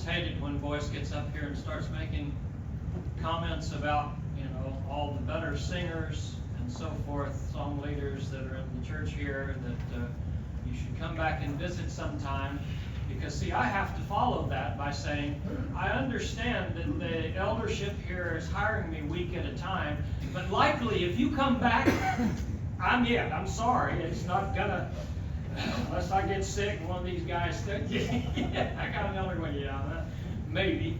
just hate it when Boyce gets up here and starts making comments about, all the better singers and so forth, song leaders that are in the church here, that you should come back and visit sometime. Because, see, I have to follow that by saying, I understand that the eldership here is hiring me week at a time, but likely if you come back, I'm sorry, it's not gonna, unless I get sick and one of these guys, yeah, I got another one, maybe.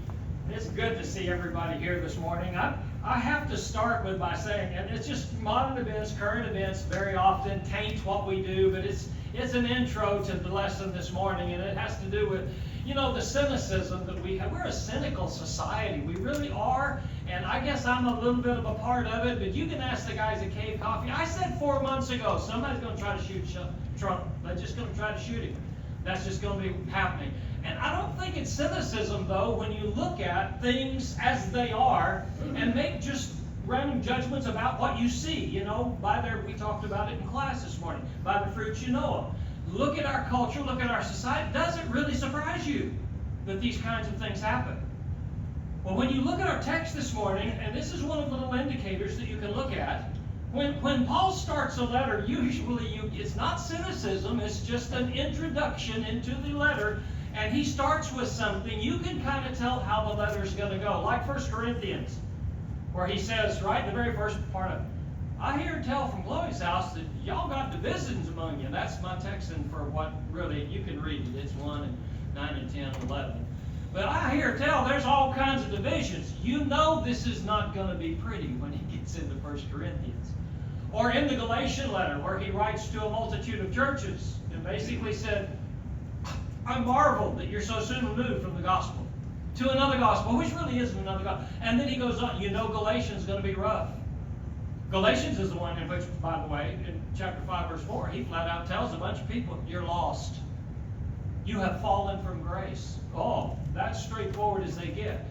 It's good to see everybody here this morning. I have to start by saying, and it's just modern events, current events very often taint what we do, but it's an intro to the lesson this morning, and it has to do with, the cynicism that we have. We're a cynical society. We really are, and I guess I'm a little bit of a part of it, but you can ask the guys at Cave Coffee. I said 4 months ago, somebody's going to try to shoot Trump. They're just going to try to shoot him. That's just going to be happening. And I don't think it's cynicism, though, when you look at things as they are and make just random judgments about what you see. We talked about it in class this morning, by the fruits you know of. Look at our culture, look at our society. Does it really surprise you that these kinds of things happen? Well, when you look at our text this morning, and this is one of the little indicators that you can look at, when Paul starts a letter, usually it's not cynicism, it's just an introduction into the letter, and he starts with something. You can kind of tell how the letter's going to go, like 1 Corinthians, where he says, right in the very first part of it, I hear tell from Chloe's house that y'all got divisions among you. That's my texting for what really, you can read it. It's 1 and 9 and 10 and 11. But I hear tell there's all kinds of divisions. This is not going to be pretty when he gets into 1 Corinthians. Or in the Galatian letter, where he writes to a multitude of churches and basically said, I marvel that you're so soon removed from the gospel to another gospel, which really isn't another gospel. And then he goes on, Galatians is going to be rough. Galatians is the one in which, by the way, in chapter 5, verse 4, he flat out tells a bunch of people, you're lost. You have fallen from grace. Oh, that's straightforward as they get.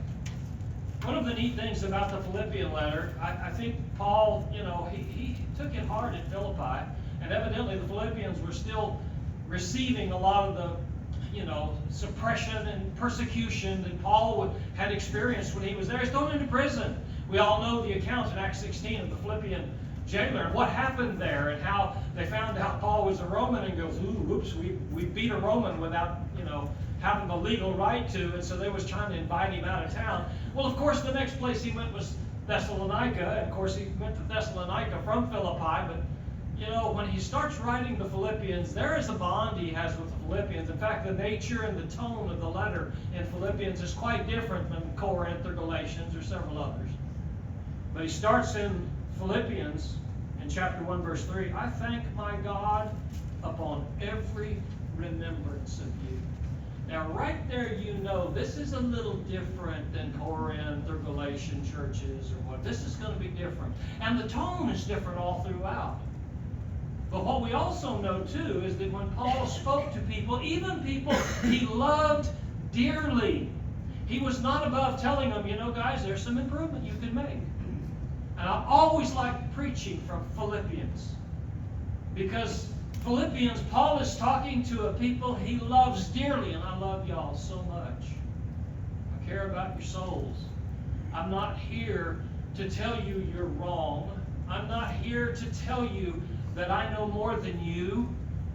One of the neat things about the Philippian letter, I think Paul, he took it hard at Philippi, and evidently the Philippians were still receiving a lot of the suppression and persecution that Paul had experienced when he was there. He's thrown into prison. We all know the account in Acts 16 of the Philippian jailer and what happened there, and how they found out Paul was a Roman and goes, ooh, whoops, we beat a Roman without, having the legal right to, and so they was trying to invite him out of town. Well, of course, the next place he went was Thessalonica, and of course he went to Thessalonica from Philippi, but when he starts writing the Philippians, there is a bond he has with the Philippians. In fact, the nature and the tone of the letter in Philippians is quite different than Corinth or Galatians or several others. But he starts in Philippians in chapter 1, verse 3, I thank my God upon every remembrance of you. Now, right there, this is a little different than Corinth or Galatian churches or what. This is going to be different. And the tone is different all throughout. But what we also know, too, is that when Paul spoke to people, even people he loved dearly, he was not above telling them, guys, there's some improvement you can make. And I always like preaching from Philippians, because Philippians, Paul is talking to a people he loves dearly, and I love y'all so much. I care about your souls. I'm not here to tell you you're wrong. I'm not here to tell you that I know more than you,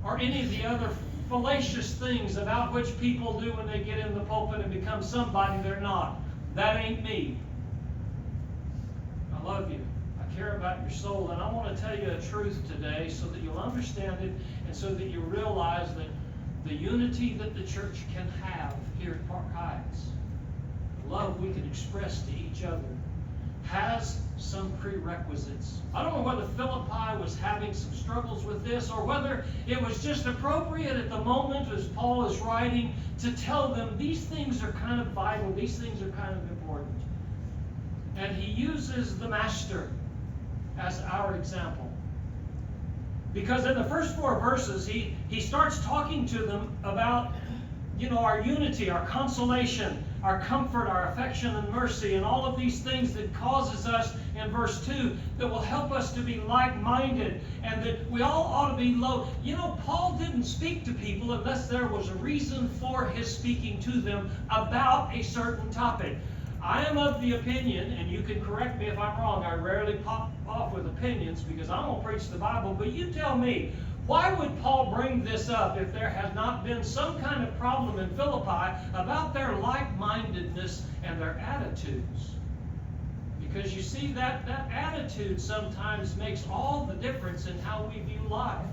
or any of the other fallacious things about which people do when they get in the pulpit and become somebody they're not. That ain't me. I love you. I care about your soul, and I want to tell you a truth today so that you'll understand it and so that you realize that the unity that the church can have here at Park Heights, the love we can express to each other, has some prerequisites. I don't know whether Philippi was having some struggles with this, or whether it was just appropriate at the moment as Paul is writing to tell them these things are kind of vital, these things are kind of important. And he uses the master as our example. Because in the first 4 verses, he starts talking to them about our unity, our consolation, our comfort, our affection and mercy, and all of these things that causes us in verse 2 that will help us to be like-minded, and that we all ought to be low. Paul didn't speak to people unless there was a reason for his speaking to them about a certain topic. I am of the opinion, and you can correct me if I'm wrong, I rarely pop off with opinions because I'm going to preach the Bible, but you tell me, why would Paul bring this up if there has not been some kind of problem in Philippi about their like-mindedness and their attitudes? Because you see, that attitude sometimes makes all the difference in how we view life.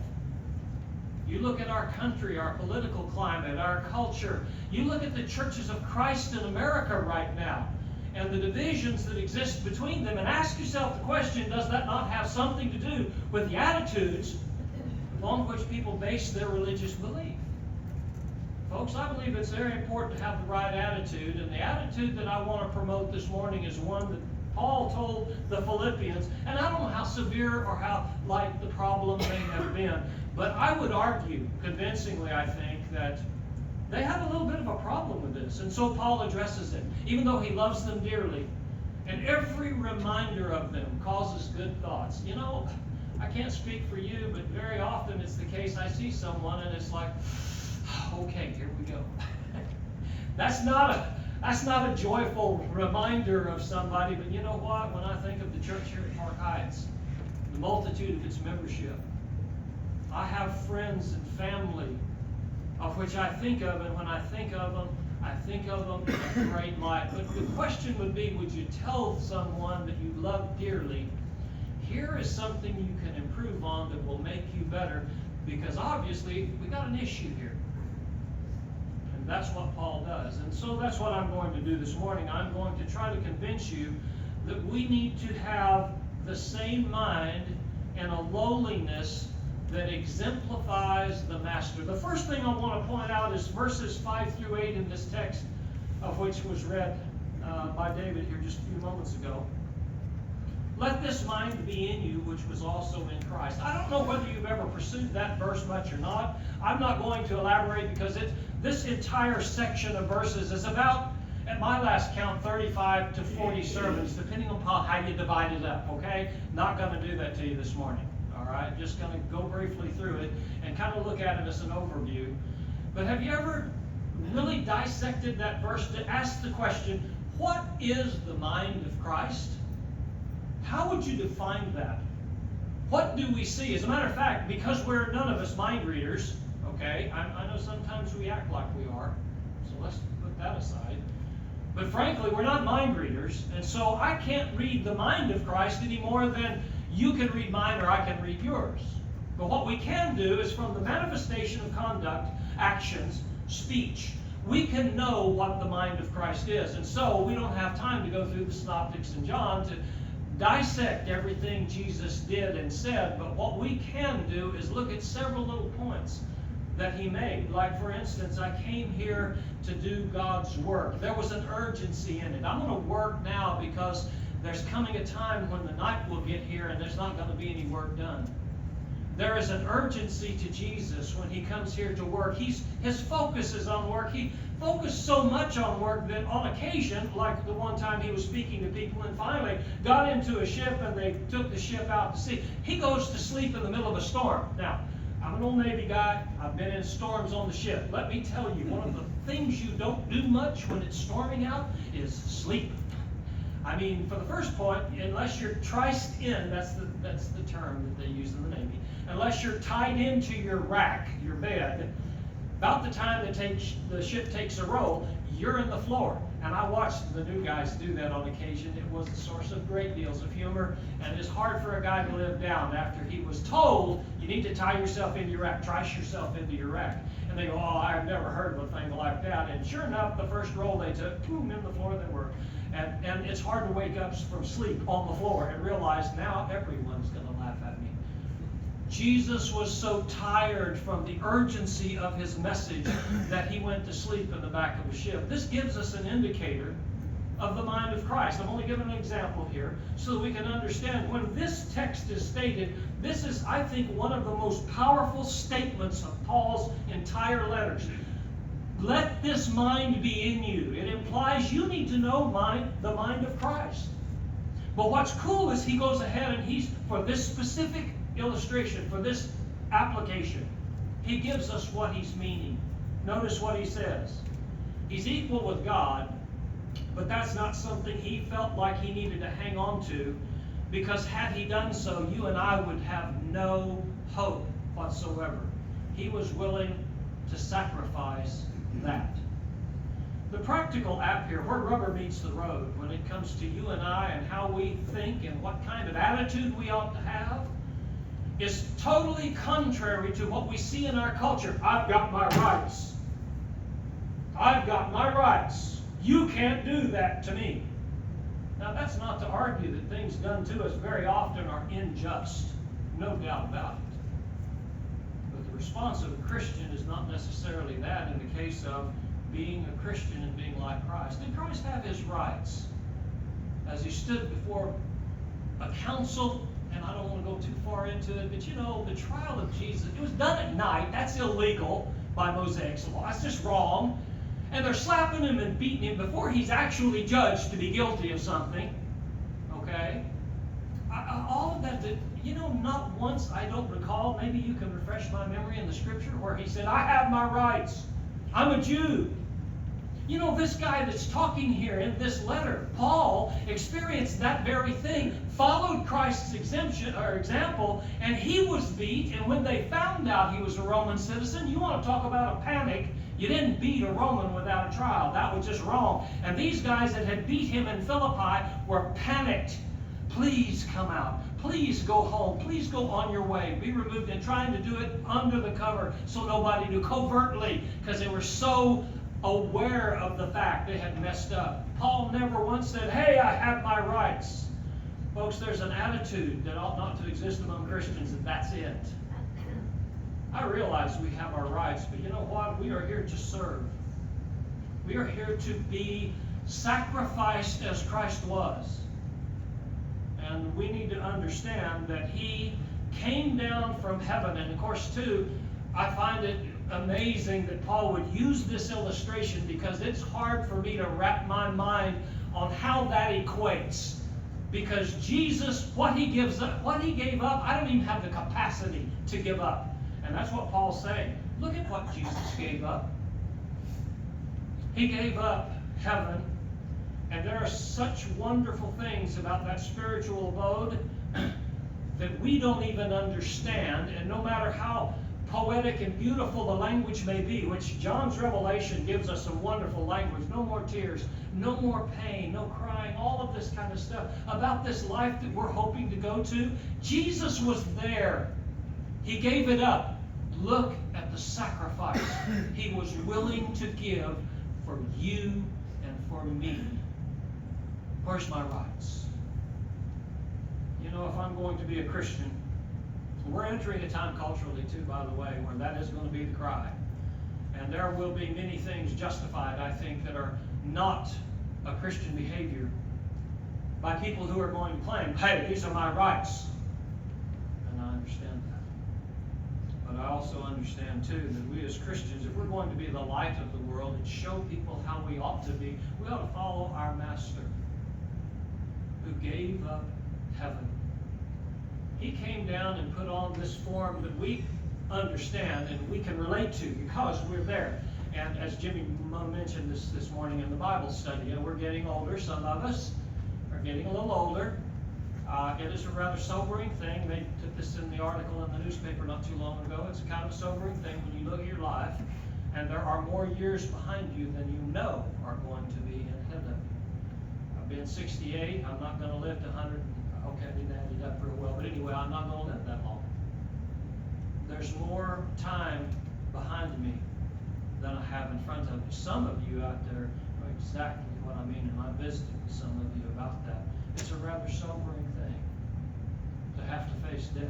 You look at our country, our political climate, our culture. You look at the churches of Christ in America right now and the divisions that exist between them, and ask yourself the question, does that not have something to do with the attitudes upon which people base their religious belief? Folks, I believe it's very important to have the right attitude, and the attitude that I want to promote this morning is one that Paul told the Philippians, and I don't know how severe or how light the problem may have been, but I would argue convincingly, I think, that they have a little bit of a problem with this, and so Paul addresses it, even though he loves them dearly, and every reminder of them causes good thoughts. I can't speak for you, but very often it's the case. I see someone and it's like, okay, here we go. That's not a joyful reminder of somebody, but you know what? When I think of the church here at Park Heights, the multitude of its membership, I have friends and family of which I think of, and when I think of them in a great light. But the question would be, would you tell someone that you love dearly, here is something you can improve on that will make you better, because obviously we got an issue here. And that's what Paul does. And so that's what I'm going to do this morning. I'm going to try to convince you that we need to have the same mind and a lowliness that exemplifies the master. The first thing I want to point out is verses 5 through 8 in this text, of which was read by David here just a few moments ago. Let this mind be in you, which was also in Christ. I don't know whether you've ever pursued that verse much or not. I'm not going to elaborate because this entire section of verses is about, at my last count, 35 to 40 sermons, depending upon how you divide it up, okay? Not going to do that to you this morning, all right? Just going to go briefly through it and kind of look at it as an overview. But have you ever really dissected that verse to ask the question, what is the mind of Christ? How would you define that? What do we see? As a matter of fact, because we're none of us mind readers, okay, I know sometimes we act like we are, so let's put that aside. But frankly, we're not mind readers, and so I can't read the mind of Christ any more than you can read mine or I can read yours. But what we can do is from the manifestation of conduct, actions, speech, we can know what the mind of Christ is. And so we don't have time to go through the Synoptics and John to dissect everything Jesus did and said, but what we can do is look at several little points that he made. Like, for instance, I came here to do God's work. There was an urgency in it. I'm going to work now because there's coming a time when the night will get here and there's not going to be any work done. There is an urgency to Jesus when he comes here to work. His focus is on work. He focused so much on work that on occasion, like the one time he was speaking to people and finally got into a ship and they took the ship out to sea, he goes to sleep in the middle of a storm. Now, I'm an old Navy guy. I've been in storms on the ship. Let me tell you, one of the things you don't do much when it's storming out is sleep. I mean, for the first point, unless you're triced in, that's the term that they use in the Navy, unless you're tied into your rack, your bed, about the time the ship takes a roll, you're in the floor. And I watched the new guys do that on occasion. It was the source of great deals of humor, and it's hard for a guy to live down after he was told, you need to tie yourself into your rack, trice yourself into your rack. And they go, oh, I've never heard of a thing like that. And sure enough, the first roll they took, boom, in the floor they were. And it's hard to wake up from sleep on the floor and realize now everyone's going to laugh at me. Jesus was so tired from the urgency of his message that he went to sleep in the back of a ship. This gives us an indicator of the mind of Christ. I'm only giving an example here so that we can understand. When this text is stated, this is, I think, one of the most powerful statements of Paul's entire letters. let this mind be in you. It implies you need to know the mind of Christ. But what's cool is he goes ahead and for this specific illustration, for this application, he gives us what he's meaning. Notice what he says. He's equal with God, but that's not something he felt like he needed to hang on to, because had he done so, you and I would have no hope whatsoever. He was willing to sacrifice that. The practical app here, where rubber meets the road, when it comes to you and I and how we think and what kind of attitude we ought to have, is totally contrary to what we see in our culture. I've got my rights. I've got my rights. You can't do that to me. Now, that's not to argue that things done to us very often are unjust. No doubt about it. But the response of a Christian is not necessarily that in the case of being a Christian and being like Christ. Did Christ have his rights as he stood before a council? And I don't want to go too far into it, but you know, the trial of Jesus, it was done at night. That's illegal by Mosaic law. That's just wrong. And they're slapping him and beating him before he's actually judged to be guilty of something. Okay? All of that, you know, not once, I don't recall, maybe you can refresh my memory in the scripture, where he said, I have my rights. I'm a Jew. You know, this guy that's talking here in this letter, Paul, experienced that very thing, followed Christ's example, and he was beat. And when they found out he was a Roman citizen, you want to talk about a panic. You didn't beat a Roman without a trial. That was just wrong. And these guys that had beat him in Philippi were panicked. Please come out. Please go home. Please go on your way. Be removed, and trying to do it under the cover so nobody knew, covertly, because they were so aware of the fact they had messed up. Paul never once said, hey, I have my rights. Folks, there's an attitude that ought not to exist among Christians, and that's it. I realize we have our rights, but you know what? We are here to serve. We are here to be sacrificed as Christ was. And we need to understand that he came down from heaven. And of course, too, I find it amazing that Paul would use this illustration, because it's hard for me to wrap my mind on how that equates. Because Jesus, what he gave up, I don't even have the capacity to give up. And that's what Paul's saying. Look at what Jesus gave up. He gave up heaven. And there are such wonderful things about that spiritual abode that we don't even understand. And no matter how poetic and beautiful the language may be, which John's Revelation gives us some wonderful language. No more tears, no more pain, no crying, all of this kind of stuff about this life that we're hoping to go to. Jesus was there. He gave it up. Look at the sacrifice he was willing to give for you and for me. Where's my rights? You know, if I'm going to be a Christian, we're entering a time culturally, too, by the way, where that is going to be the cry. And there will be many things justified, I think, that are not a Christian behavior by people who are going to claim, hey, these are my rights. And I understand that. But I also understand, too, that we as Christians, if we're going to be the light of the world and show people how we ought to be, we ought to follow our Master, who gave up heaven. He came down and put on this form that we understand and we can relate to because we're there. And as Jimmy mentioned this morning in the Bible study, you know, we're getting older. Some of us are getting a little older. It is a rather sobering thing. They took this in the article in the newspaper not too long ago. It's a kind of sobering thing when you look at your life and there are more years behind you than you know are going to be ahead of you. I've been 68. I'm not going to live to 100. Okay, I didn't add it up real well, but anyway, I'm not going to live that long. There's more time behind me than I have in front of me. Some of you out there know exactly what I mean, and I visited with some of you about that. It's a rather sobering thing to have to face death.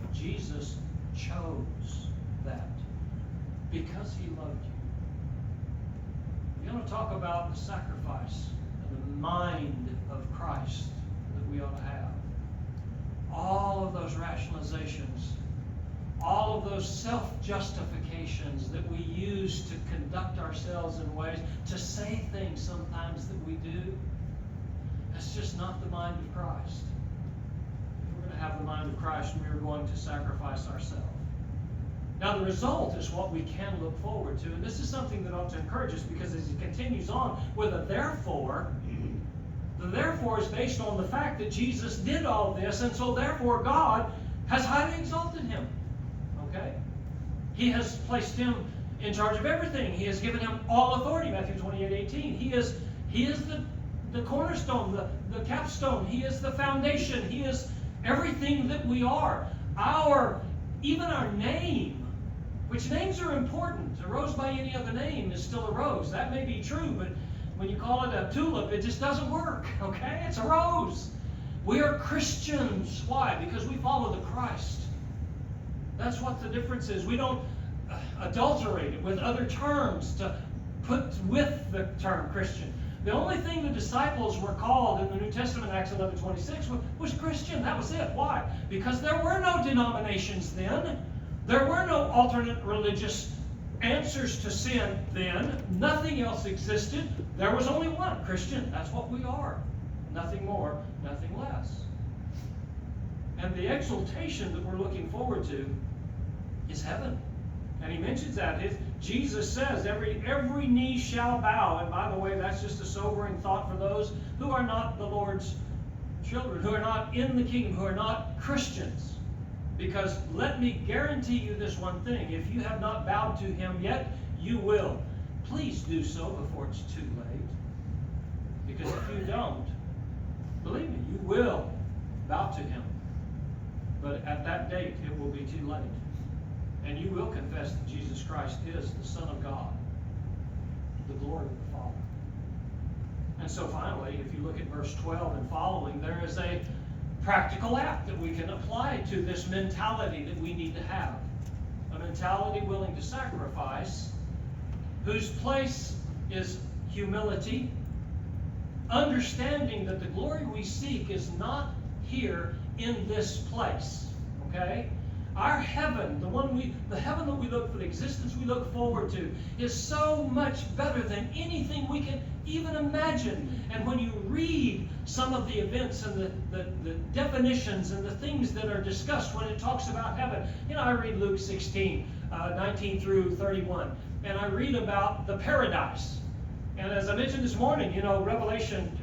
But Jesus chose that because he loved you. We're going to talk about the sacrifice and the mind of Christ that we ought to have. All of those rationalizations, all of those self-justifications that we use to conduct ourselves in ways, to say things sometimes that we do, that's just not the mind of Christ. If we're going to have the mind of Christ, we are going to sacrifice ourselves. Now, the result is what we can look forward to, and this is something that ought to encourage us, because as he continues on with a therefore, the therefore is based on the fact that Jesus did all this, and so therefore God has highly exalted him. Okay? He has placed him in charge of everything. He has given him all authority, Matthew 28:18. He is the cornerstone, the capstone. He is the foundation. He is everything that we are. Even our name, which names are important. A rose by any other name is still a rose. That may be true, but when you call it a tulip, it just doesn't work. Okay? It's a rose. We are Christians. Why? Because we follow the Christ. That's what the difference is. We don't adulterate it with other terms to put with the term Christian. The only thing the disciples were called in the New Testament, Acts 11:26, was Christian. That was it. Why? Because there were no denominations then. There were no alternate religious answers to sin then. Nothing else existed. There was only one, Christian. That's what we are. Nothing more, nothing less. And the exaltation that we're looking forward to is heaven. And he mentions that. Jesus says every knee shall bow. And by the way, that's just a sobering thought for those who are not the Lord's children, who are not in the kingdom, who are not Christians. Because let me guarantee you this one thing. If you have not bowed to him yet, you will. Please do so before it's too late. Because if you don't, believe me, you will bow to him. But at that date, it will be too late. And you will confess that Jesus Christ is the Son of God, the glory of the Father. And so finally, if you look at verse 12 and following, there is a practical act that we can apply to this mentality that we need to have. A mentality willing to sacrifice, whose place is humility, understanding that the glory we seek is not here in this place. Okay? Our heaven, the heaven that we look for, the existence we look forward to, is so much better than anything we can even imagine. And when you read some of the events and the definitions and the things that are discussed when it talks about heaven, I read Luke 16, 19 through 31, and I read about the paradise. And as I mentioned this morning, Revelation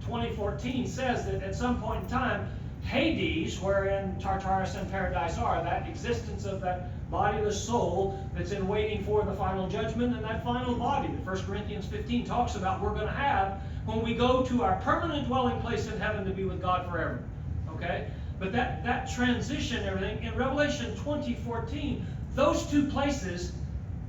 20:14 says that at some point in time, Hades, wherein Tartarus and paradise are, that existence of that bodiless soul that's in waiting for the final judgment, and that final body that 1 Corinthians 15 talks about we're going to have when we go to our permanent dwelling place in heaven to be with God forever. Okay? But that transition, everything, in Revelation 20:14, those two places,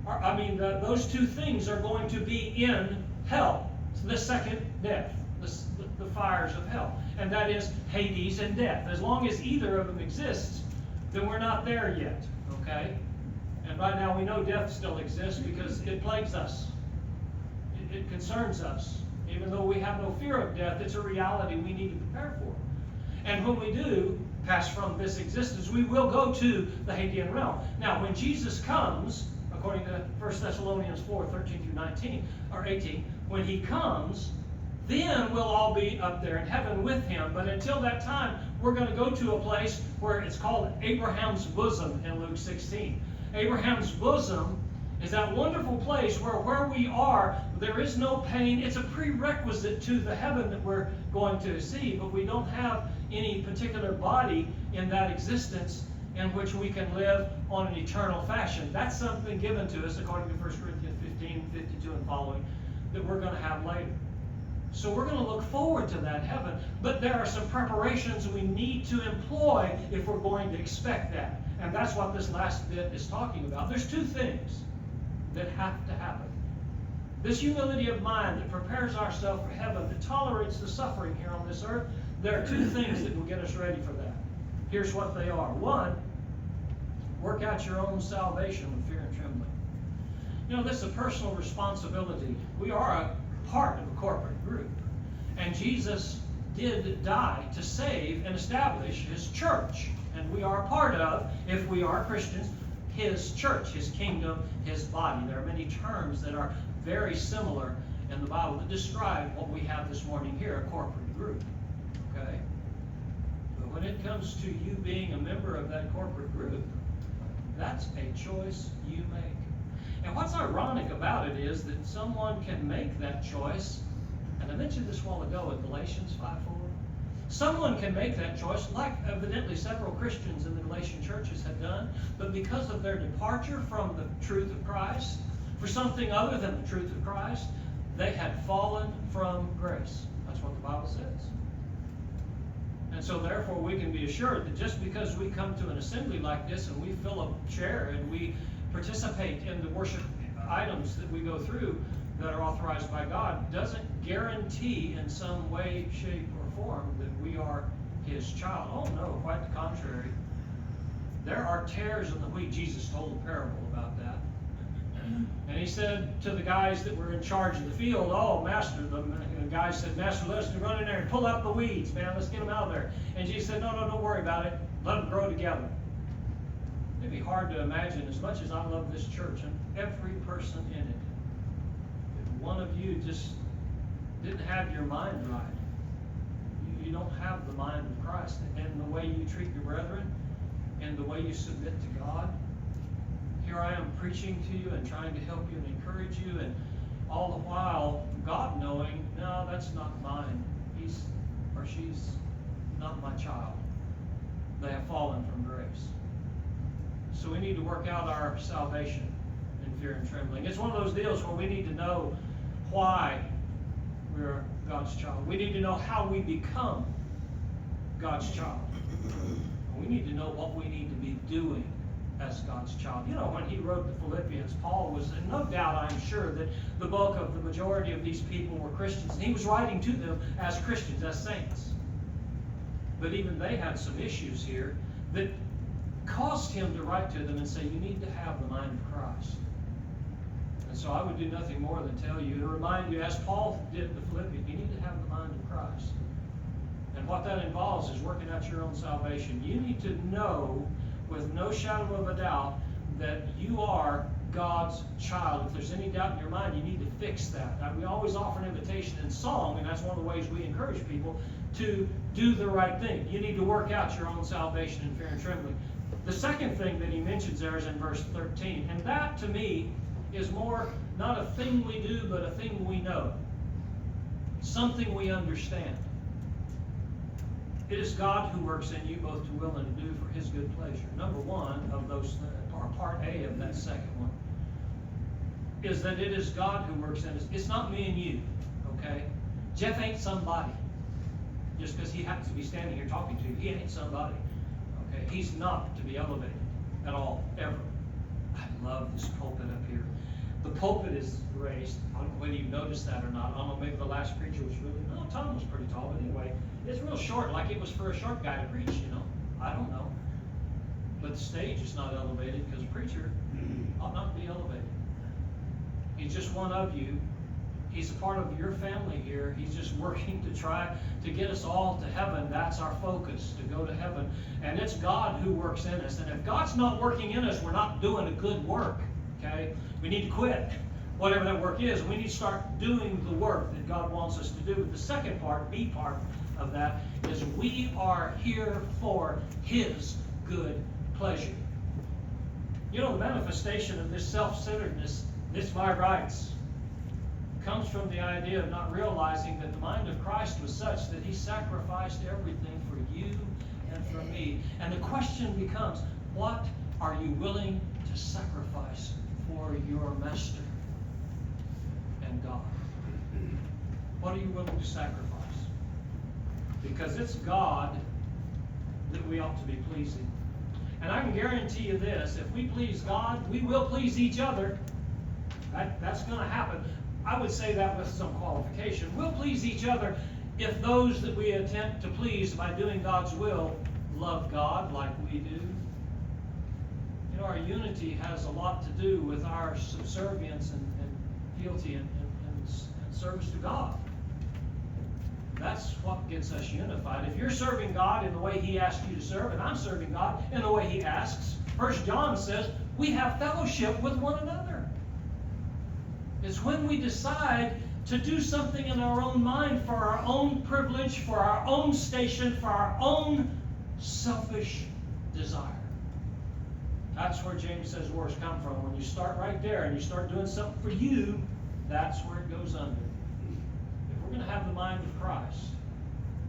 those two things are going to be in hell. So the second death, the fires of hell. And that is Hades and death. As long as either of them exists, then we're not there yet. Okay? And right now we know death still exists because it plagues us. It concerns us. Even though we have no fear of death, it's a reality we need to prepare for. And when we do pass from this existence, we will go to the Hadean realm. Now, when Jesus comes, according to 1 Thessalonians 4:13 through 19, or 18, when he comes, then we'll all be up there in heaven with him. But until that time, we're going to go to a place where it's called Abraham's bosom in Luke 16. Abraham's bosom is that wonderful place where we are, there is no pain. It's a prerequisite to the heaven that we're going to see, but we don't have any particular body in that existence in which we can live on an eternal fashion. That's something given to us, according to 1 Corinthians 15:52 and following, that we're going to have later. So we're going to look forward to that heaven, but there are some preparations we need to employ if we're going to expect that. And that's what this last bit is talking about. There's two things that have to happen. This humility of mind that prepares ourselves for heaven, that tolerates the suffering here on this earth, there are two things that will get us ready for that. Here's what they are. One, work out your own salvation with fear and trembling. This is a personal responsibility. We are a part of a corporate group. And Jesus did die to save and establish his church. and we are a part of, if we are Christians, His church, His kingdom, His body. There are many terms that are very similar in the Bible that describe what we have this morning here, a corporate group. Okay? But when it comes to you being a member of that corporate group, that's a choice you make. And what's ironic about it is that someone can make that choice, and I mentioned this a while ago in Galatians 5:4. Someone can make that choice, like evidently several Christians in the Galatian churches had done, but because of their departure from the truth of Christ, for something other than the truth of Christ, they had fallen from grace. That's what the Bible says. And so therefore we can be assured that just because we come to an assembly like this and we fill a chair and we participate in the worship items that we go through that are authorized by God, doesn't guarantee in some way, shape, or form that we are His child. Oh no, quite the contrary. There are tares in the wheat. Jesus told a parable about that. And He said to the guys that were in charge of the field, oh, Master, the guy said, Master, let us run in there and pull up the weeds, man. Let's get them out of there. And Jesus said, no, don't worry about it. Let them grow together. It'd be hard to imagine, as much as I love this church and every person in it, if one of you just didn't have your mind right, you don't have the mind of Christ, and the way you treat your brethren, and the way you submit to God. Here I am preaching to you and trying to help you and encourage you, and all the while, God knowing, no, that's not mine. He's or she's not my child. They have fallen from grace. So we need to work out our salvation in fear and trembling. It's one of those deals where we need to know why we're God's child. We need to know how we become God's child. We need to know what we need to be doing as God's child. You know, when he wrote the Philippians, Paul was, and no doubt I'm sure that the bulk of the majority of these people were Christians. And he was writing to them as Christians, as saints. But even they had some issues here that caused him to write to them and say, you need to have the mind of Christ. And so I would do nothing more than tell you to remind you, as Paul did the Philippians, you need to have the mind of Christ. And what that involves is working out your own salvation. You need to know with no shadow of a doubt that you are God's child. If there's any doubt in your mind, you need to fix that. Now, we always offer an invitation in song, and that's one of the ways we encourage people to do the right thing. You need to work out your own salvation in fear and trembling. The second thing that he mentions there is in verse 13, and that to me is more not a thing we do, but a thing we know. Something we understand. It is God who works in you both to will and to do for his good pleasure. Number one of those, or part A of that second one, is that it is God who works in us. It's not me and you, okay? Jeff ain't somebody. Just because he happens to be standing here talking to you, he ain't somebody. Okay? He's not to be elevated at all, ever. I love this pulpit up here. The pulpit is raised. I don't know whether you noticed that or not. I don't know, maybe the last preacher was really, no, Tom was pretty tall, but anyway, it's real short, like it was for a short guy to preach, you know. I don't know. But the stage is not elevated because a preacher ought not to be elevated. He's just one of you. He's a part of your family here. He's just working to try to get us all to heaven. That's our focus, to go to heaven. And it's God who works in us. And if God's not working in us, we're not doing a good work. Okay? We need to quit whatever that work is. We need to start doing the work that God wants us to do. But the second part, B part of that, is we are here for his good pleasure. You know, the manifestation of this self-centeredness, this my rights, comes from the idea of not realizing that the mind of Christ was such that he sacrificed everything for you and for me. And the question becomes, what are you willing to sacrifice for your master and God? What are you willing to sacrifice? Because it's God that we ought to be pleasing. And I can guarantee you this, if we please God, we will please each other. That's going to happen. I would say that with some qualification. We'll please each other if those that we attempt to please by doing God's will love God like we do. You know, our unity has a lot to do with our subservience and fealty and service to God. That's what gets us unified. If you're serving God in the way He asks you to serve, and I'm serving God in the way He asks, 1 John says, we have fellowship with one another. It's when we decide to do something in our own mind for our own privilege, for our own station, for our own selfish desire. That's where James says wars come from. When you start right there and you start doing something for you, that's where it goes under. If we're going to have the mind of Christ,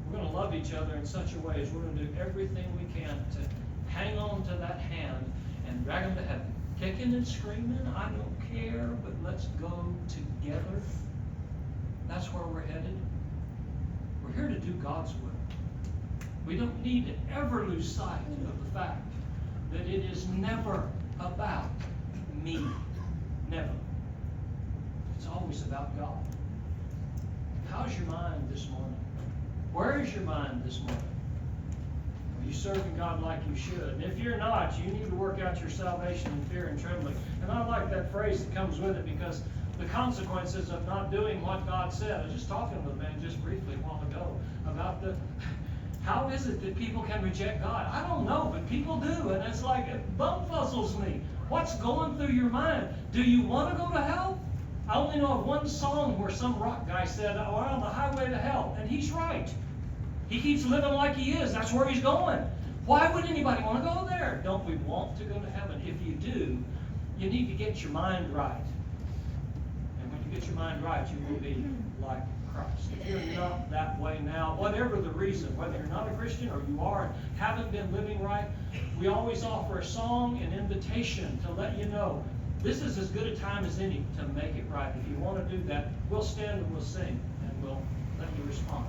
we're going to love each other in such a way as we're going to do everything we can to hang on to that hand and drag them to heaven. Kicking and screaming, I don't care, but let's go together. That's where we're headed. We're here to do God's will. We don't need to ever lose sight of the fact that it is never about me. Never. It's always about God. How's your mind this morning? Where is your mind this morning? Are you serving God like you should? And if you're not, you need to work out your salvation in fear and trembling. And I like that phrase that comes with it, because the consequences of not doing what God said. I was just talking with a man just briefly a while ago about how is it that people can reject God? I don't know, but people do. And it's like, it bumfuzzles me. What's going through your mind? Do you want to go to hell? I only know of one song where some rock guy said, oh, we're on the highway to hell. And he's right. He keeps living like he is. That's where he's going. Why would anybody want to go there? Don't we want to go to heaven? If you do, you need to get your mind right. And when you get your mind right, you will be like Christ. If you're not that way now, whatever the reason, whether you're not a Christian or you are and haven't been living right, we always offer a song, an invitation to let you know this is as good a time as any to make it right. If you want to do that, we'll stand and we'll sing, and we'll let you respond.